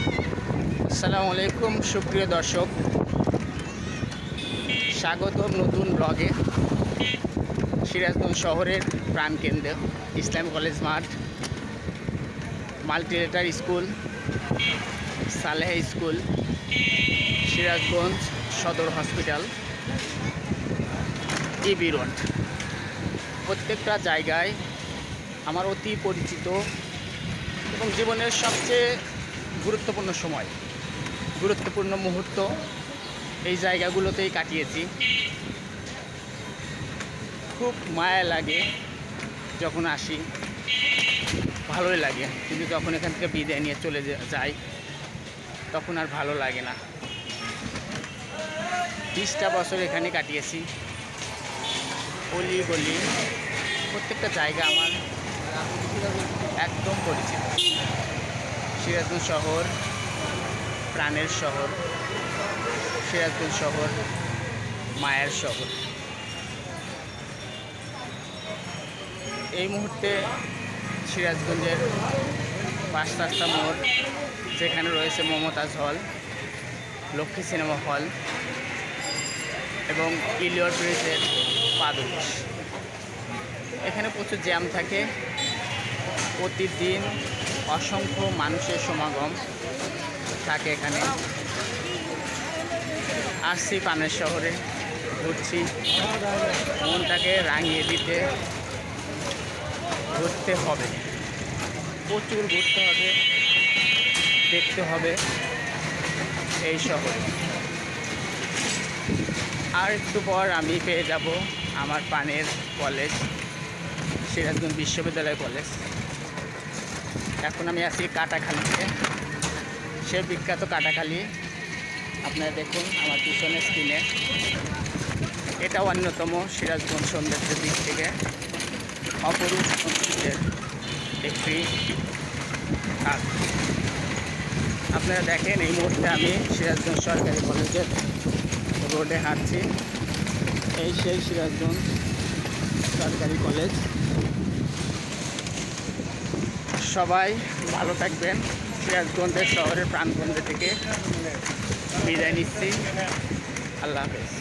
আসসালামু আলাইকুম সুপ্রিয় দর্শক, স্বাগতম নতুন ব্লগে। সিরাজগঞ্জ শহরের প্রাণকেন্দ্র ইসলাম কলেজ মাঠ, মাল্টিলেটার স্কুল, সালেহ স্কুল, সিরাজগঞ্জ সদর হসপিটাল, ইবি রোড, প্রত্যেকটা জায়গায় আমার অতি পরিচিত এবং জীবনের সবচেয়ে গুরুত্বপূর্ণ সময়, গুরুত্বপূর্ণ মুহূর্ত এই জায়গাগুলোতেই কাটিয়েছি। খুব মায়া লাগে যখন আসি, ভালোই লাগে, কিন্তু যখন এখান থেকে বিদায় নিয়ে চলে যাই তখন আর ভালো লাগে না। 20টা বছর এখানে কাটিয়েছি। অলি গলি প্রত্যেকটা জায়গা আমার একদম পরিচিত। সিরাজগঞ্জ শহর প্রাণের শহর, সিরাজগঞ্জ শহর মায়ের শহর। এই মুহূর্তে সিরাজগঞ্জের 5 রাস্তা মোড়, যেখানে রয়েছে মমতাজ হল, লক্ষ্মী সিনেমা হল এবং ইলিয়ট ব্রিজের পাদদেশ। এখানে প্রচুর জ্যাম থাকে, প্রতিদিন অসংখ্য মানুষের সমাগম থাকে এখানে। আসছি পানের শহরে, ঘুরছি, মনটাকে রাঙিয়ে দিতে ঘুরতে হবে, প্রচুর ঘুরতে হবে, দেখতে হবে এই শহর। আর একটু পর আমি পেয়ে যাব আমার পানের কলেজ, সিরাজগঞ্জ বিশ্ববিদ্যালয় কলেজ। এখন আমি আছি কাটাখালীতে, সে বিখ্যাত কাটাখালী। আপনারা দেখুন আমার পিছনে স্ক্রিনে, এটা অন্যতম সিরাজগঞ্জ সৌন্দর্যের দিক থেকে অপরূপ সৌন্দর্যের একটি খাত। আপনারা দেখেন এই মুহূর্তে আমি সিরাজগঞ্জ সরকারি কলেজের রোডে হাঁটছি। এই সেই সিরাজগঞ্জ সরকারি কলেজ। সবাই ভালো থাকবেন। সিরাজগঞ্জের শহরের প্রাণকেন্দ্র থেকে বিদায় নিচ্ছি। আল্লাহ হাফেজ।